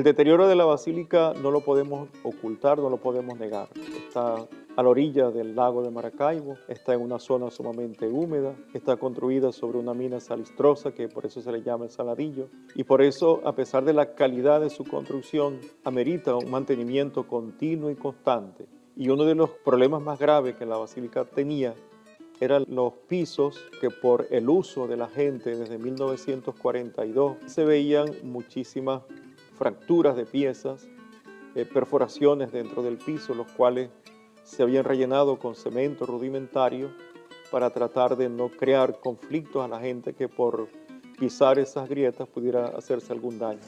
El deterioro de la basílica no lo podemos ocultar, no lo podemos negar. Está a la orilla del lago de Maracaibo, está en una zona sumamente húmeda, está construida sobre una mina salistrosa, que por eso se le llama el Saladillo, y por eso, a pesar de la calidad de su construcción, amerita un mantenimiento continuo y constante. Y uno de los problemas más graves que la basílica tenía eran los pisos, que por el uso de la gente desde 1942 se veían muchísimas fracturas de piezas, perforaciones dentro del piso, los cuales se habían rellenado con cemento rudimentario para tratar de no crear conflictos a la gente que por pisar esas grietas pudiera hacerse algún daño.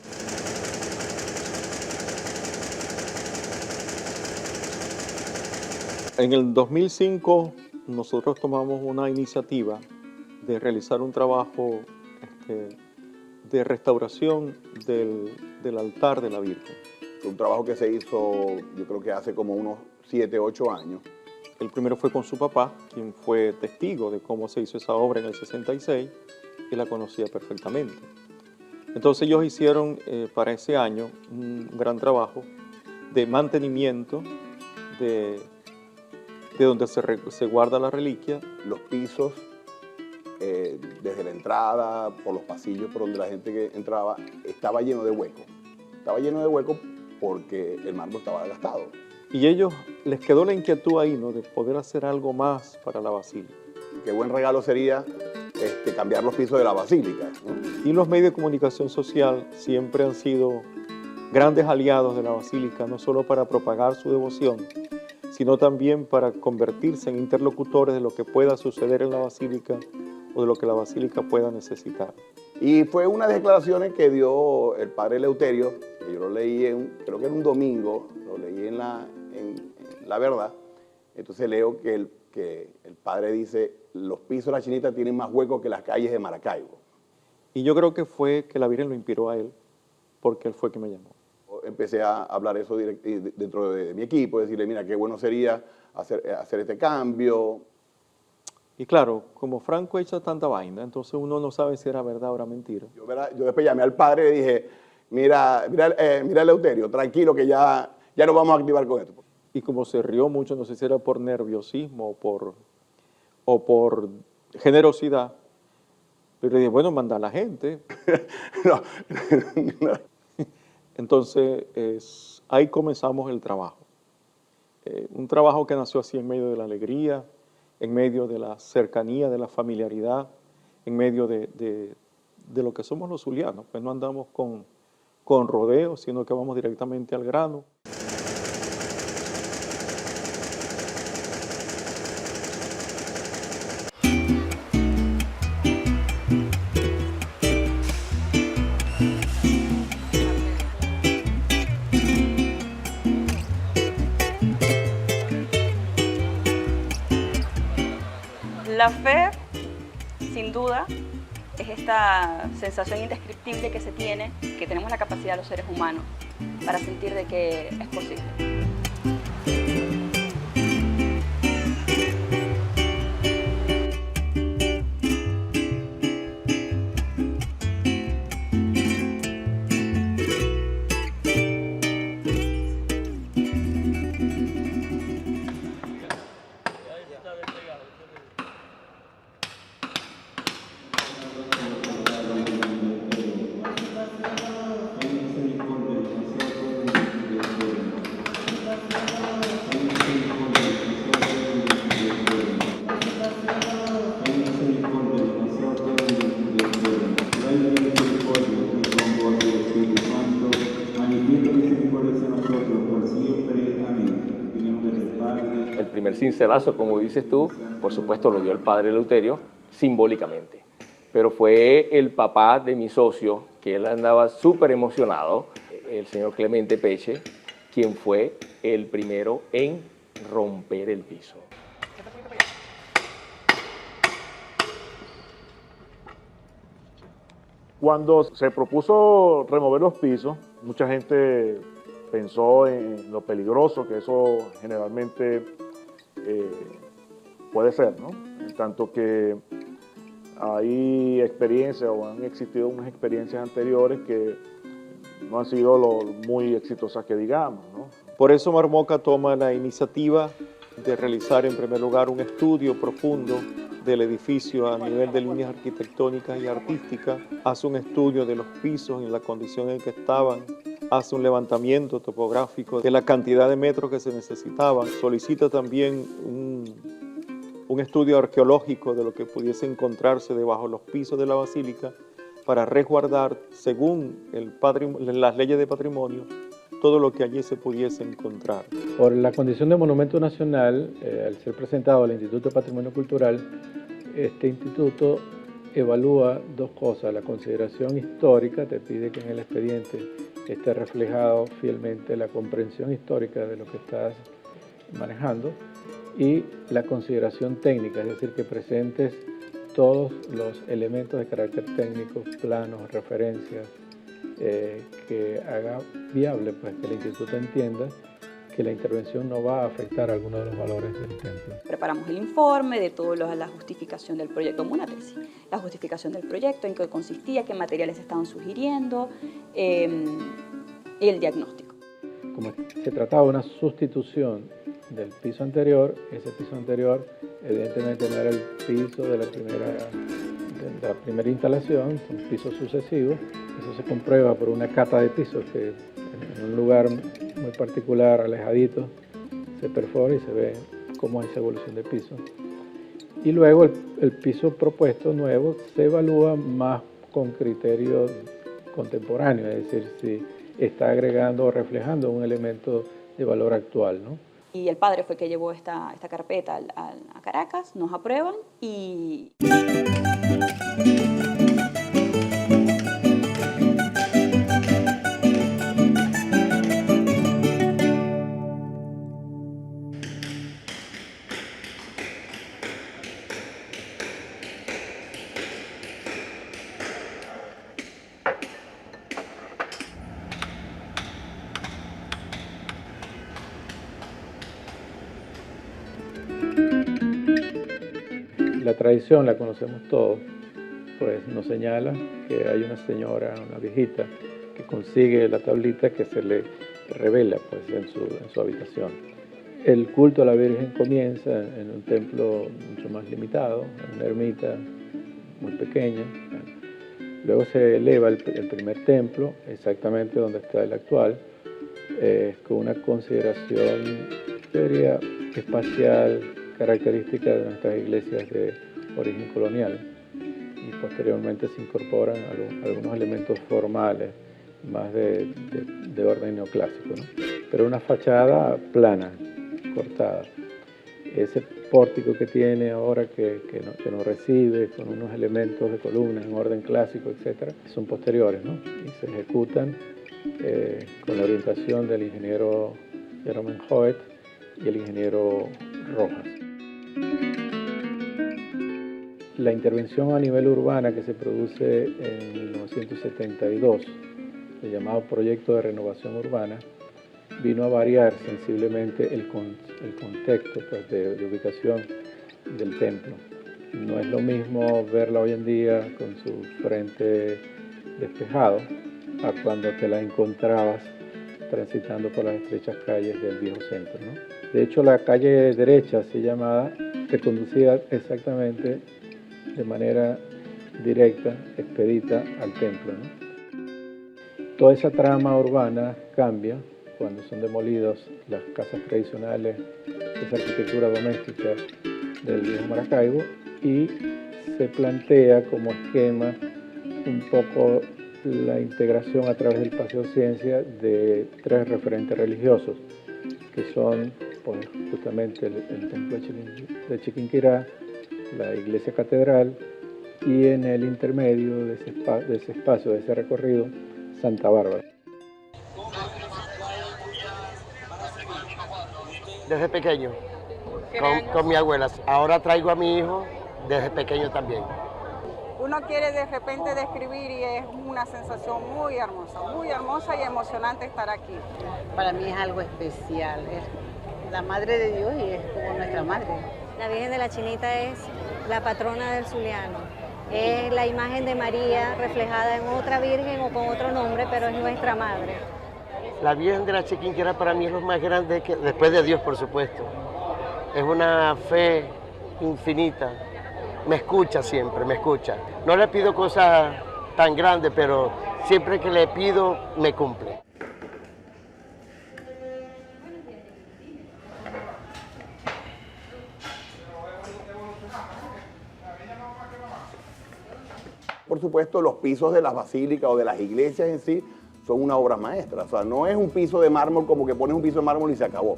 En el 2005 nosotros tomamos una iniciativa de realizar un trabajo de restauración del altar de la Virgen. Un trabajo que se hizo, yo creo que hace como unos 7, 8 años. El primero fue con su papá, quien fue testigo de cómo se hizo esa obra en el 66 y la conocía perfectamente. Entonces ellos hicieron para ese año un gran trabajo de mantenimiento de donde se guarda la reliquia. Los pisos, desde la entrada, por los pasillos por donde la gente que entraba, estaba lleno de huecos. Estaba lleno de huecos porque el mármol estaba gastado. Y ellos les quedó la inquietud ahí, ¿no?, de poder hacer algo más para la basílica. Qué buen regalo sería cambiar los pisos de la basílica, ¿no? Y los medios de comunicación social siempre han sido grandes aliados de la basílica, no solo para propagar su devoción, sino también para convertirse en interlocutores de lo que pueda suceder en la basílica o de lo que la basílica pueda necesitar. Y fue unas declaraciones que dio el padre Eleuterio, que yo lo leí, creo que era un domingo, lo leí en La Verdad. Entonces leo que el padre dice: los pisos de la Chinita tienen más huecos que las calles de Maracaibo. Y yo creo que fue que la Virgen lo inspiró a él, porque él fue quien me llamó. Empecé a hablar eso dentro de mi equipo, decirle: mira, qué bueno sería hacer este cambio. Y claro, como Franco echa tanta vaina, entonces uno no sabe si era verdad o era mentira. Yo después llamé al padre y dije: mira Eleuterio, tranquilo que ya nos vamos a activar con esto. Y como se rió mucho, no sé si era por nerviosismo o por generosidad, pero le dije: bueno, manda a la gente. No. Entonces, ahí comenzamos el trabajo. Un trabajo que nació así en medio de la alegría, en medio de la cercanía, de la familiaridad, en medio de lo que somos los zulianos. Pues no andamos con rodeos, sino que vamos directamente al grano. La fe, sin duda, es esta sensación indescriptible que se tiene, que tenemos la capacidad los seres humanos para sentir de que es posible. El primer cincelazo, como dices tú, por supuesto lo dio el padre Eleuterio, simbólicamente. Pero fue el papá de mi socio, que él andaba súper emocionado, el señor Clemente Peche, quien fue el primero en romper el piso. Cuando se propuso remover los pisos, mucha gente pensó en lo peligroso que eso generalmente puede ser, ¿no? En tanto que hay experiencias o han existido unas experiencias anteriores que no han sido muy exitosas que digamos, ¿no? Por eso Marmoca toma la iniciativa de realizar en primer lugar un estudio profundo del edificio a nivel de líneas arquitectónicas y artísticas, hace un estudio de los pisos en la condición en que estaban, hace un levantamiento topográfico de la cantidad de metros que se necesitaban, solicita también un estudio arqueológico de lo que pudiese encontrarse debajo de los pisos de la basílica para resguardar, según las leyes de patrimonio, todo lo que allí se pudiese encontrar. Por la condición de monumento nacional, al ser presentado al Instituto de Patrimonio Cultural, este instituto evalúa dos cosas: la consideración histórica, te pide que en el expediente esté reflejado fielmente la comprensión histórica de lo que estás manejando, y la consideración técnica, es decir, que presentes todos los elementos de carácter técnico, planos, referencias, que haga viable pues, que el instituto entienda que la intervención no va a afectar alguno de los valores del templo. Preparamos el informe de toda la justificación del proyecto, como una tesis, la justificación del proyecto, en qué consistía, qué materiales estaban sugiriendo, y el diagnóstico. Como se trataba de una sustitución del piso anterior, ese piso anterior evidentemente no era el piso de la primera instalación, son pisos sucesivos. Eso se comprueba por una cata de pisos que en un lugar muy particular, alejadito, se perfora y se ve cómo es esa evolución de piso. Y luego el piso propuesto nuevo se evalúa más con criterios contemporáneos, es decir, si está agregando o reflejando un elemento de valor actual, ¿no? Y el padre fue que llevó esta carpeta a Caracas, nos aprueban y... La tradición la conocemos todos, pues nos señala que hay una señora, una viejita, que consigue la tablita que se le revela pues, en su habitación. El culto a la Virgen comienza en un templo mucho más limitado, en una ermita muy pequeña. Luego se eleva el primer templo, exactamente donde está el actual, con una consideración, yo diría, espacial, característica de nuestras iglesias de origen colonial, y posteriormente se incorporan algunos elementos formales más de orden neoclásico, ¿no? Pero una fachada plana, cortada. Ese pórtico que tiene ahora que nos recibe con unos elementos de columnas en orden clásico, etcétera, son posteriores, ¿no? Y se ejecutan con la orientación del ingeniero Jerome Hoet y el ingeniero Rojas. La intervención a nivel urbana que se produce en 1972, el llamado Proyecto de Renovación Urbana, vino a variar sensiblemente el contexto pues, de ubicación del templo. No es lo mismo verla hoy en día con su frente despejado a cuando te la encontrabas transitando por las estrechas calles del viejo centro, ¿no? De hecho, la calle derecha, así llamada, te conducía exactamente de manera directa, expedita al templo, ¿no? Toda esa trama urbana cambia cuando son demolidas las casas tradicionales, esa arquitectura doméstica del viejo Maracaibo, y se plantea como esquema un poco la integración a través del Paseo Ciencia de tres referentes religiosos, que son pues, justamente el templo de Chiquinquirá, la iglesia catedral, y en el intermedio de ese espacio, de ese recorrido, Santa Bárbara. Desde pequeño, con mi abuela. Ahora traigo a mi hijo desde pequeño también. Uno quiere de repente describir y es una sensación muy hermosa y emocionante estar aquí. Para mí es algo especial, es la Madre de Dios y es como nuestra madre. La Virgen de la Chinita es la patrona del Zuliano. Es la imagen de María reflejada en otra virgen o con otro nombre, pero es nuestra madre. La Virgen de la Chiquinquirá para mí es lo más grande, después de Dios, por supuesto. Es una fe infinita. Me escucha siempre, me escucha. No le pido cosas tan grandes, pero siempre que le pido, me cumple. Por supuesto, los pisos de las basílicas o de las iglesias en sí son una obra maestra. O sea, no es un piso de mármol como que pones un piso de mármol y se acabó.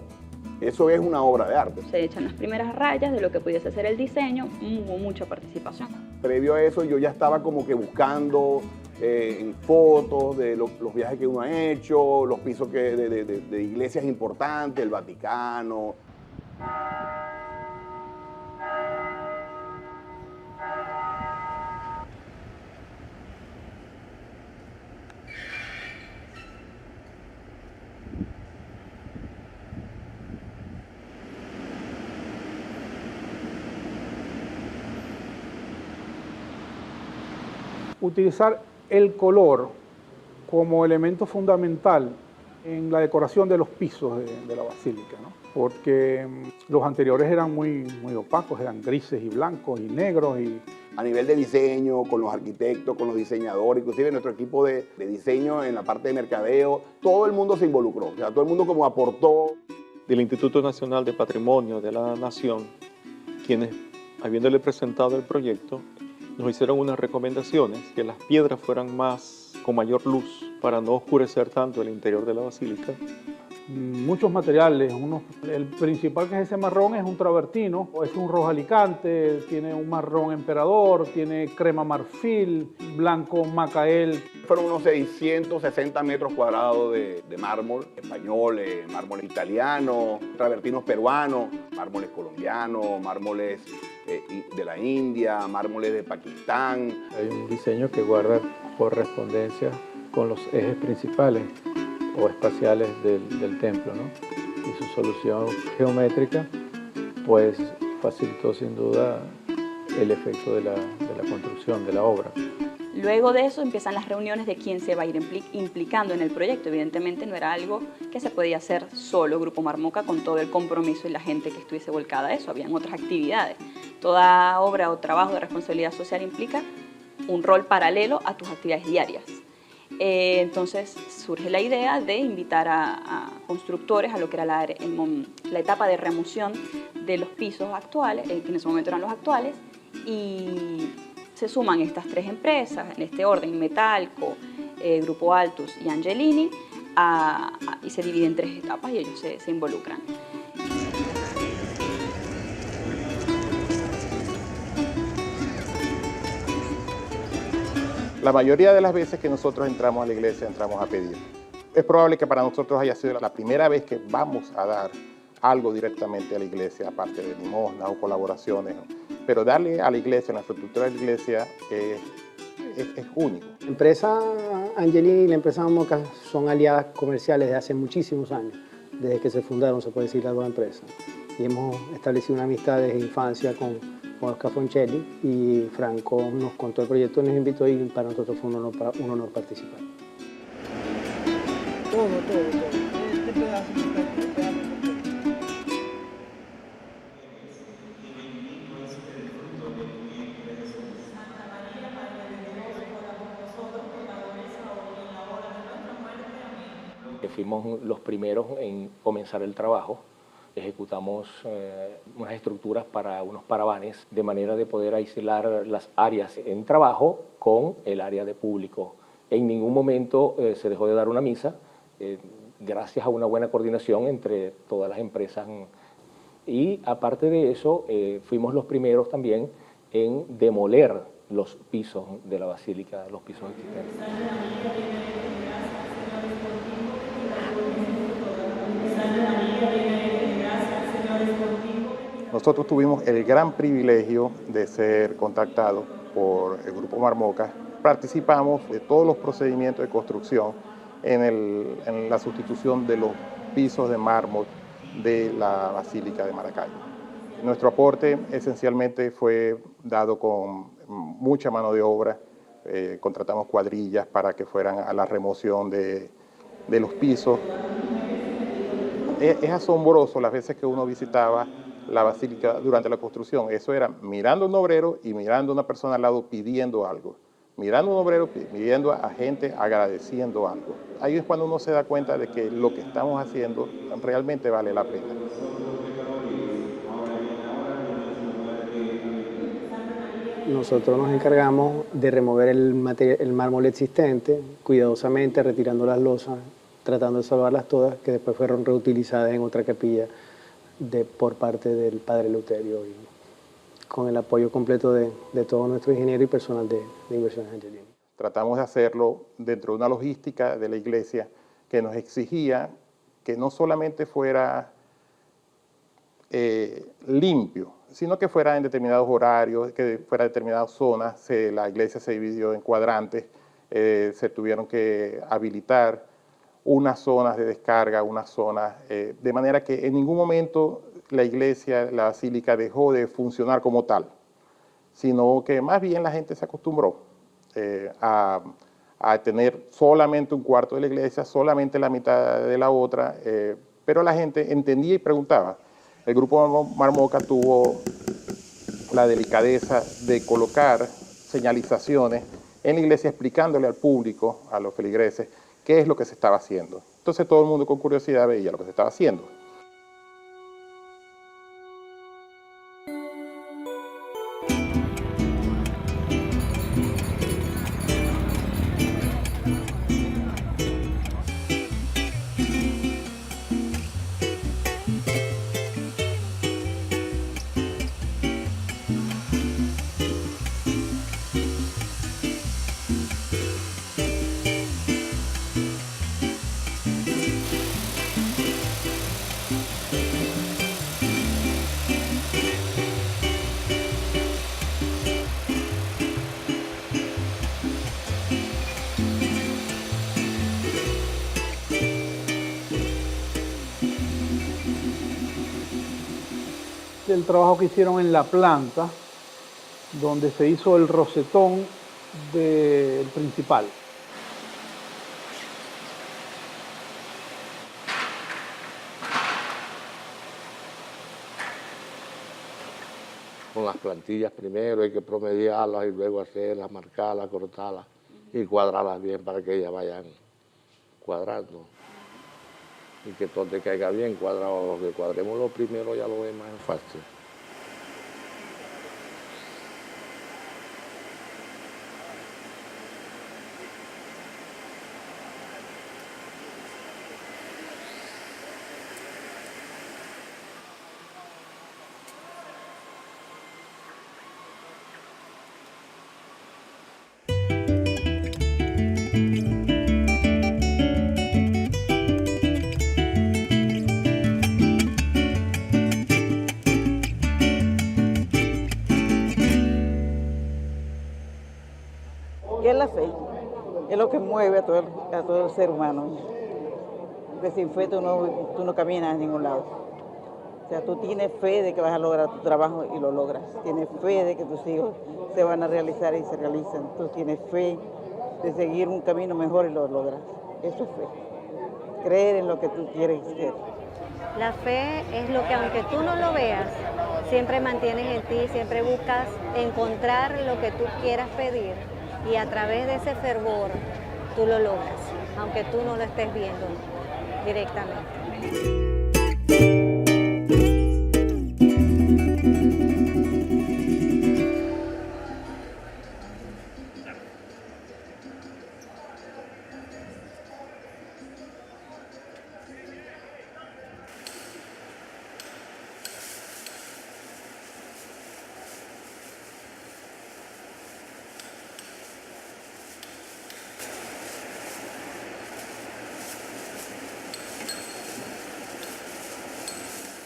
Eso es una obra de arte. Se echan las primeras rayas de lo que pudiese ser el diseño, hubo mucha participación. Previo a eso yo ya estaba como que buscando en fotos de los viajes que uno ha hecho, los pisos de iglesias importantes, el Vaticano. Utilizar el color como elemento fundamental en la decoración de los pisos de la basílica, ¿no? Porque los anteriores eran muy opacos, eran grises y blancos y negros. A nivel de diseño, con los arquitectos, con los diseñadores, inclusive nuestro equipo de diseño en la parte de mercadeo, todo el mundo se involucró, o sea, todo el mundo como aportó. Del Instituto Nacional de Patrimonio de la Nación, quienes, habiéndole presentado el proyecto, nos hicieron unas recomendaciones, que las piedras fueran con mayor luz para no oscurecer tanto el interior de la basílica. Muchos materiales, el principal que es ese marrón es un travertino, es un rojo alicante, tiene un marrón emperador, tiene crema marfil, blanco macael. Fueron unos 660 metros cuadrados de mármol español, mármol italiano, travertinos peruanos, mármoles colombianos, mármoles de la India, mármoles de Pakistán. Hay un diseño que guarda correspondencia con los ejes principales o espaciales del templo, ¿no? Y su solución geométrica pues facilitó sin duda el efecto de la construcción, de la obra. Luego de eso empiezan las reuniones de quién se va a ir implicando en el proyecto. Evidentemente no era algo que se podía hacer solo Grupo Marmoca con todo el compromiso y la gente que estuviese volcada a eso. Habían otras actividades. Toda obra o trabajo de responsabilidad social implica un rol paralelo a tus actividades diarias. Entonces surge la idea de invitar a constructores a lo que era la etapa de remoción de los pisos actuales, que en ese momento eran los actuales, y se suman estas tres empresas, en este orden, Metalco, Grupo Altus y Angelini, y se dividen en tres etapas y ellos se involucran. La mayoría de las veces que nosotros entramos a la iglesia, entramos a pedir. Es probable que para nosotros haya sido la primera vez que vamos a dar algo directamente a la iglesia, aparte de limosnas o colaboraciones, pero darle a la iglesia, la infraestructura de la iglesia es único. La empresa Angelini y la empresa Marmoca son aliadas comerciales de hace muchísimos años, desde que se fundaron, se puede decir, las dos empresas. Y hemos establecido una amistad desde infancia con Oscar Foncelli, y Franco nos contó el proyecto, nos invitó y para nosotros fue un honor participar. Todo. Este pedazo. Fuimos los primeros en comenzar el trabajo. Ejecutamos unas estructuras para unos paravanes de manera de poder aislar las áreas en trabajo con el área de público. En ningún momento se dejó de dar una misa, gracias a una buena coordinación entre todas las empresas. Y aparte de eso, fuimos los primeros también en demoler los pisos de la basílica, los pisos existentes. Nosotros tuvimos el gran privilegio de ser contactados por el Grupo Marmoca. Participamos de todos los procedimientos de construcción en la sustitución de los pisos de mármol de la Basílica de Maracaibo. Nuestro aporte esencialmente fue dado con mucha mano de obra, contratamos cuadrillas para que fueran a la remoción de los pisos. Es asombroso las veces que uno visitaba la basílica durante la construcción. Eso era mirando a un obrero y mirando a una persona al lado pidiendo algo. Mirando a un obrero pidiendo a gente agradeciendo algo. Ahí es cuando uno se da cuenta de que lo que estamos haciendo realmente vale la pena. Nosotros nos encargamos de remover el mármol existente, cuidadosamente retirando las losas, tratando de salvarlas todas, que después fueron reutilizadas en otra capilla por parte del padre Eleuterio, y con el apoyo completo de todo nuestro ingeniero y personal de Inversiones Angelini. Tratamos de hacerlo dentro de una logística de la iglesia que nos exigía que no solamente fuera limpio, sino que fuera en determinados horarios, que fuera en determinadas zonas. La iglesia se dividió en cuadrantes, se tuvieron que habilitar unas zonas de descarga, unas zonas, de manera que en ningún momento la iglesia, la basílica dejó de funcionar como tal, sino que más bien la gente se acostumbró a tener solamente un cuarto de la iglesia, solamente la mitad de la otra, pero la gente entendía y preguntaba. El Grupo Marmoca tuvo la delicadeza de colocar señalizaciones en la iglesia explicándole al público, a los feligreses, qué es lo que se estaba haciendo. Entonces todo el mundo con curiosidad veía lo que se estaba haciendo. El trabajo que hicieron en la planta, donde se hizo el rosetón del principal. Con las plantillas primero hay que promediarlas y luego hacerlas, marcarlas, cortarlas y cuadrarlas bien para que ellas vayan cuadrando. Y que todo te caiga bien cuadrado. Lo que cuadremos lo primero, ya lo demás es fácil. ¿Qué es la fe? Es lo que mueve a todo el ser humano. Porque sin fe tú no caminas a ningún lado. O sea, tú tienes fe de que vas a lograr tu trabajo y lo logras. Tienes fe de que tus hijos se van a realizar y se realizan. Tú tienes fe de seguir un camino mejor y lo logras. Eso es fe. Creer en lo que tú quieres ser. La fe es lo que, aunque tú no lo veas, siempre mantienes en ti, siempre buscas encontrar lo que tú quieras pedir. Y a través de ese fervor, tú lo logras, aunque tú no lo estés viendo directamente.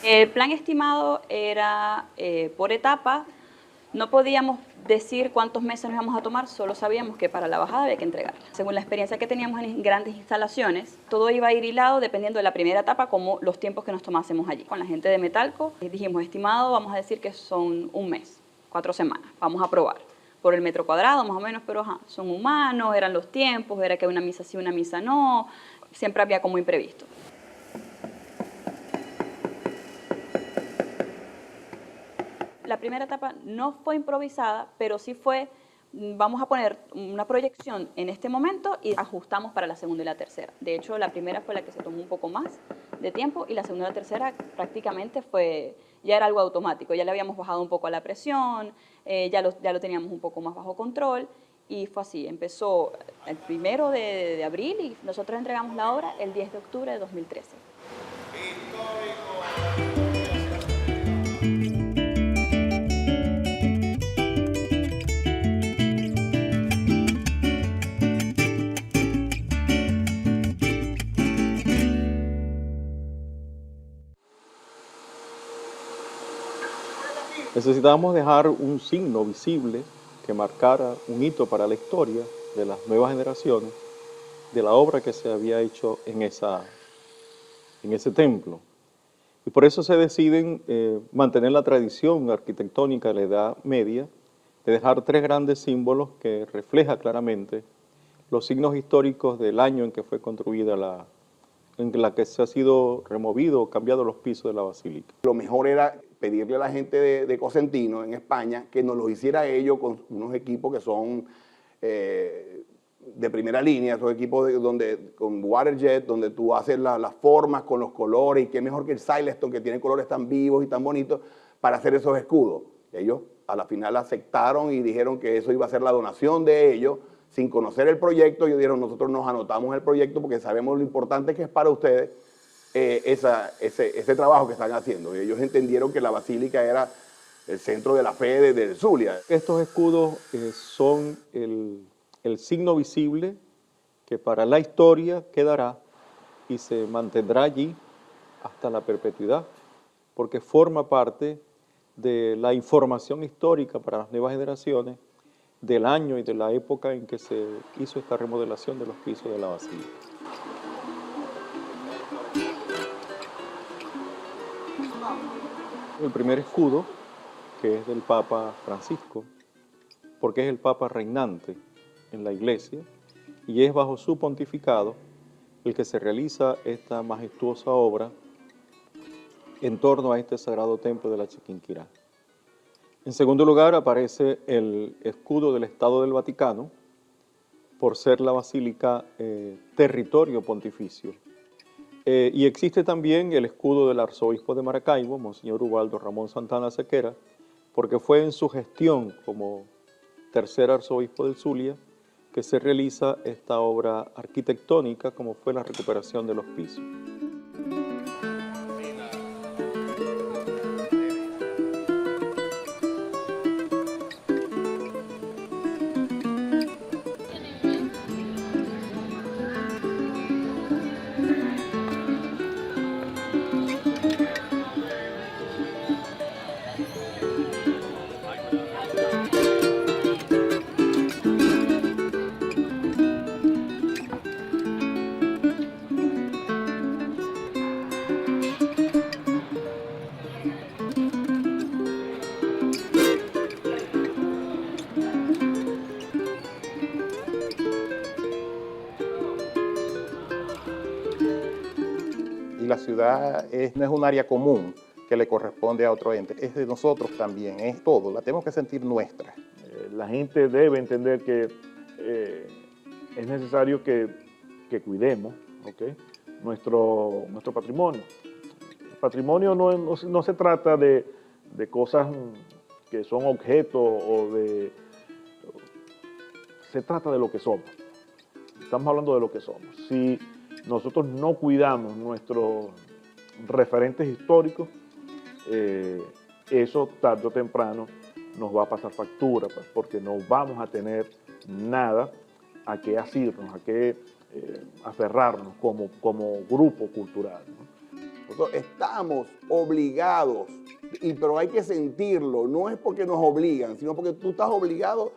El plan estimado era por etapa. No podíamos decir cuántos meses nos íbamos a tomar, solo sabíamos que para la bajada había que entregarla. Según la experiencia que teníamos en grandes instalaciones, todo iba a ir hilado dependiendo de la primera etapa, como los tiempos que nos tomásemos allí. Con la gente de Metalco dijimos, estimado, vamos a decir que son un mes, 4 semanas, vamos a probar. por el metro cuadrado, más o menos, pero ajá, son humanos, eran los tiempos, era que una misa sí, una misa no, siempre había como imprevisto. La primera etapa no fue improvisada, pero sí fue, vamos a poner una proyección en este momento y ajustamos para la segunda y la tercera. De hecho, la primera fue la que se tomó un poco más de tiempo y la segunda y la tercera prácticamente ya era algo automático. Ya le habíamos bajado un poco a la presión, ya lo teníamos un poco más bajo control y fue así. Empezó el 1 de abril y nosotros entregamos la obra el 10 de octubre de 2013. Necesitábamos dejar un signo visible que marcara un hito para la historia de las nuevas generaciones de la obra que se había hecho en ese templo. Y por eso se deciden mantener la tradición arquitectónica de la Edad Media de dejar 3 grandes símbolos que reflejan claramente los signos históricos del año en que fue construida en la que se ha sido removido o cambiado los pisos de la basílica. Lo mejor era pedirle a la gente de Cosentino, en España, que nos lo hiciera ellos con unos equipos que son de primera línea, esos equipos con waterjet, donde tú haces las formas con los colores, y qué mejor que el Silestone, que tiene colores tan vivos y tan bonitos, para hacer esos escudos. Ellos a la final aceptaron y dijeron que eso iba a ser la donación de ellos, sin conocer el proyecto. Ellos dijeron, nosotros nos anotamos el proyecto porque sabemos lo importante que es para ustedes ese trabajo que están haciendo. Y ellos entendieron que la basílica era el centro de la fe del Zulia. Estos escudos son el signo visible que para la historia quedará y se mantendrá allí hasta la perpetuidad, porque forma parte de la información histórica para las nuevas generaciones del año y de la época en que se hizo esta remodelación de los pisos de la basílica. El primer escudo, que es del Papa Francisco, porque es el Papa reinante en la Iglesia, y es bajo su pontificado el que se realiza esta majestuosa obra en torno a este sagrado templo de la Chiquinquirá. En segundo lugar aparece el escudo del Estado del Vaticano, por ser la basílica territorio pontificio. Y existe también el escudo del arzobispo de Maracaibo, Monseñor Ubaldo Ramón Santana Sequera, porque fue en su gestión como tercer arzobispo del Zulia que se realiza esta obra arquitectónica, como fue la recuperación de los pisos. La ciudad no es un área común que le corresponde a otro ente, es de nosotros también, es todo, la tenemos que sentir nuestra. La gente debe entender que es necesario que cuidemos, ¿okay?, nuestro patrimonio. El patrimonio no se trata de cosas que son objetos se trata de lo que somos. Estamos hablando de lo que somos. Si nosotros no cuidamos nuestros referentes históricos, eso tarde o temprano nos va a pasar factura, pues, porque no vamos a tener nada a qué asirnos, a qué aferrarnos como grupo cultural, ¿no? Nosotros estamos obligados, pero hay que sentirlo, no es porque nos obligan, sino porque tú estás obligado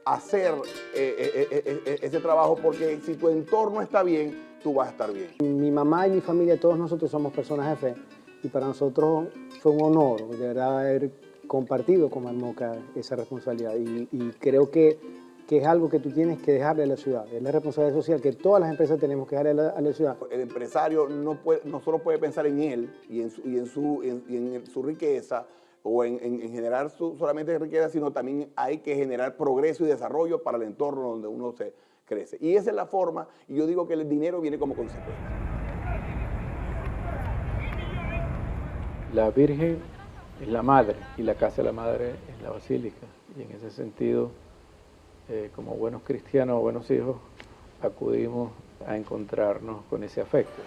a hacer ese trabajo, porque si tu entorno está bien, tú vas a estar bien. Mi mamá y mi familia, todos nosotros somos personas de fe, y para nosotros fue un honor, de verdad, haber compartido con Marmoca esa responsabilidad y creo que es algo que tú tienes que dejarle a la ciudad. Es la responsabilidad social que todas las empresas tenemos que dejarle a la ciudad. El empresario no solo puede pensar en él y en su riqueza o en generar solamente riqueza, sino también hay que generar progreso y desarrollo para el entorno donde uno se crece. Y esa es la forma, y yo digo que el dinero viene como consecuencia. La Virgen es la madre y la casa de la madre es la basílica. Y en ese sentido, como buenos cristianos o buenos hijos, acudimos a encontrarnos con ese afecto.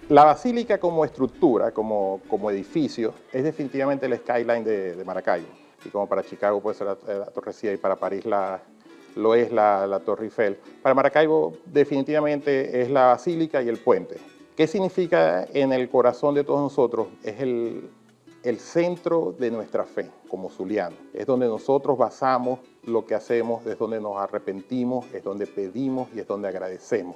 La basílica como estructura, como edificio, es definitivamente el skyline de Maracaibo. Y como para Chicago puede ser la Torre Eiffel y para París lo es la Torre Eiffel. Para Maracaibo definitivamente es la basílica y el puente. ¿Qué significa en el corazón de todos nosotros? Es el centro de nuestra fe como zulianos. Es donde nosotros basamos lo que hacemos, es donde nos arrepentimos, es donde pedimos y es donde agradecemos.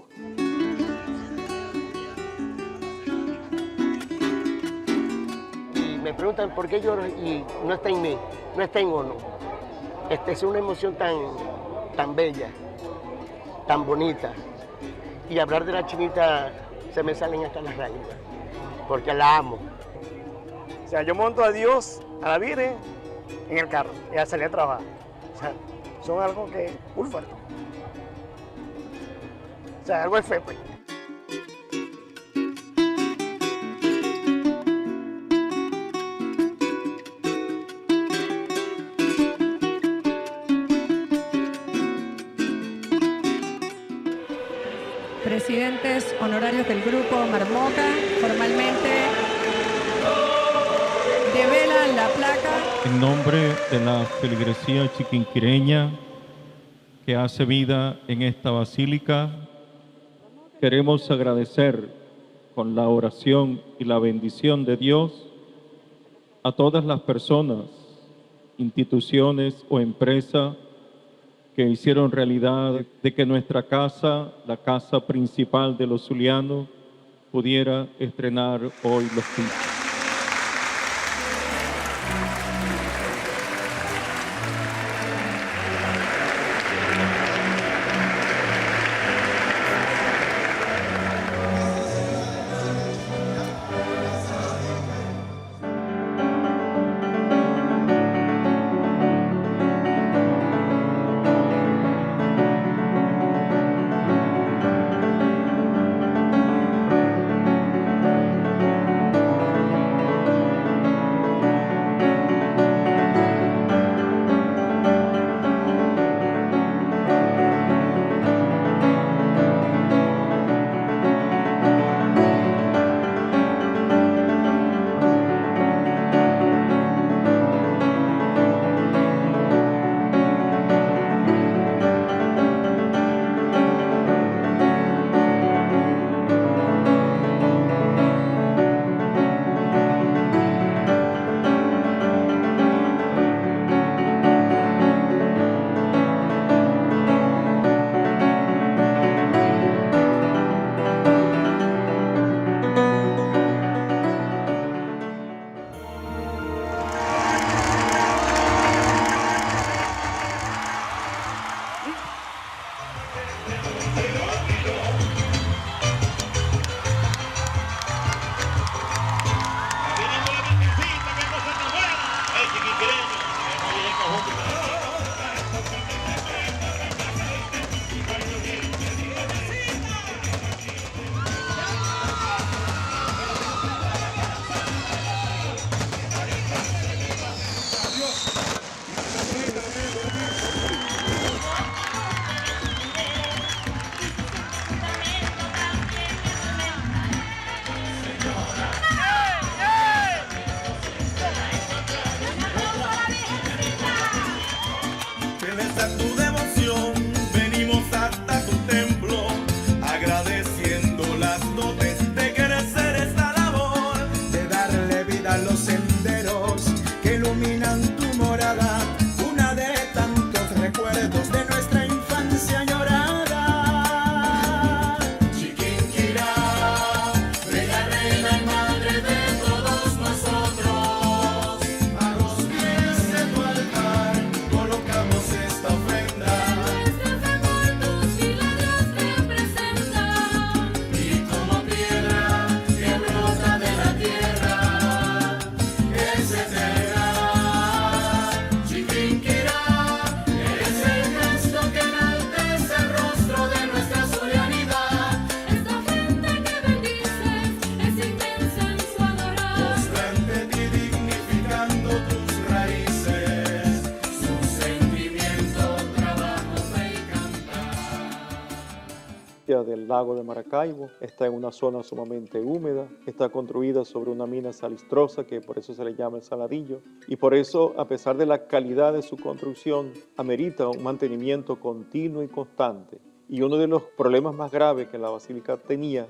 Me preguntan por qué lloro y no está en mí, no está en uno. Es una emoción tan bella, tan bonita. Y hablar de la chinita se me salen hasta las lágrimas, porque la amo. O sea, yo monto a Dios, a la Virgen, en el carro y a salir a trabajar. O sea, son algo que es muy fuerte. O sea, algo de fe, pues. Presidentes honorarios del Grupo Marmoca, formalmente develan la placa. En nombre de la feligresía chiquinquireña que hace vida en esta basílica, queremos agradecer con la oración y la bendición de Dios a todas las personas, instituciones o empresas que hicieron realidad de que nuestra casa, la casa principal de los zulianos, pudiera estrenar hoy los pisos. orillas del lago de Maracaibo, está en una zona sumamente húmeda, está construida sobre una mina salistrosa, que por eso se le llama el Saladillo, y por eso, a pesar de la calidad de su construcción, amerita un mantenimiento continuo y constante. Y uno de los problemas más graves que la basílica tenía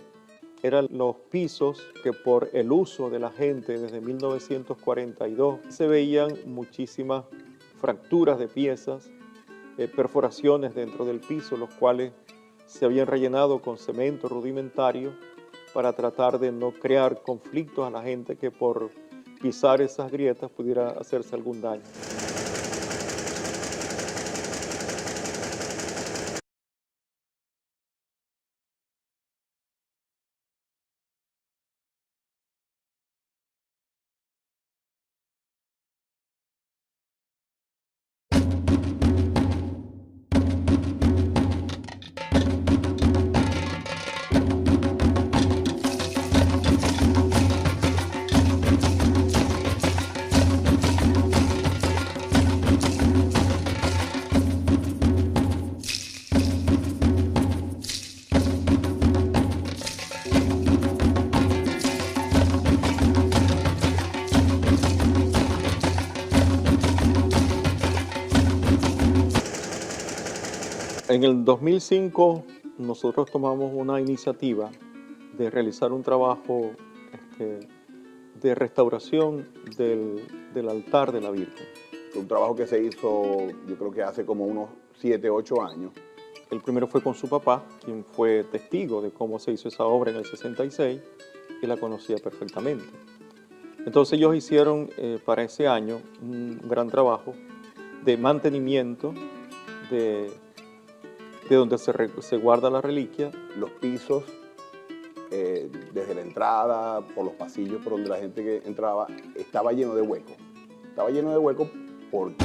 eran los pisos, que por el uso de la gente desde 1942 se veían muchísimas fracturas de piezas, perforaciones dentro del piso, los cuales se habían rellenado con cemento rudimentario para tratar de no crear conflictos a la gente que por pisar esas grietas pudiera hacerse algún daño. En el 2005 nosotros tomamos una iniciativa de realizar un trabajo de restauración del altar de la Virgen. Un trabajo que se hizo, yo creo que hace como unos 7, 8 años. El primero fue con su papá, quien fue testigo de cómo se hizo esa obra en el 66 y la conocía perfectamente. Entonces ellos hicieron para ese año un gran trabajo de mantenimiento de donde se guarda la reliquia. Los pisos, desde la entrada, por los pasillos por donde la gente que entraba, estaba lleno de huecos. Estaba lleno de huecos porque...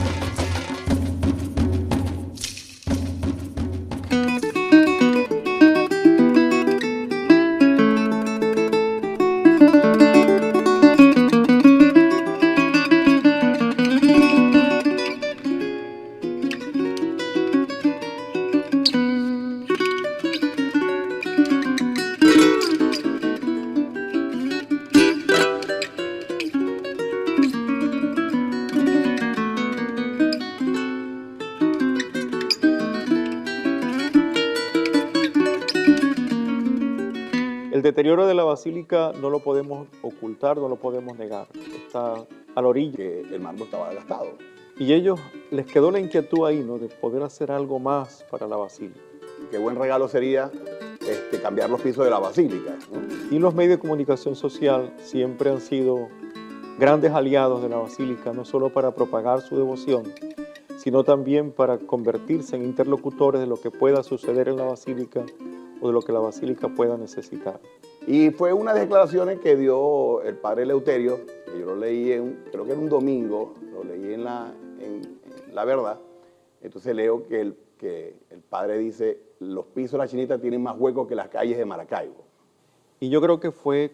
El deterioro de la basílica no lo podemos ocultar, no lo podemos negar. Está a la orilla. Que el mármol estaba gastado. Y ellos les quedó la inquietud ahí, ¿no?, de poder hacer algo más para la basílica. Qué buen regalo sería cambiar los pisos de la basílica, ¿no? Y los medios de comunicación social siempre han sido grandes aliados de la basílica, no solo para propagar su devoción, sino también para convertirse en interlocutores de lo que pueda suceder en la basílica o de lo que la basílica pueda necesitar. Y fue unas declaraciones que dio el padre Eleuterio, que yo lo leí creo que era un domingo, lo leí en La Verdad. Entonces leo que el padre dice: los pisos de la Chinita tienen más huecos que las calles de Maracaibo. Y yo creo que fue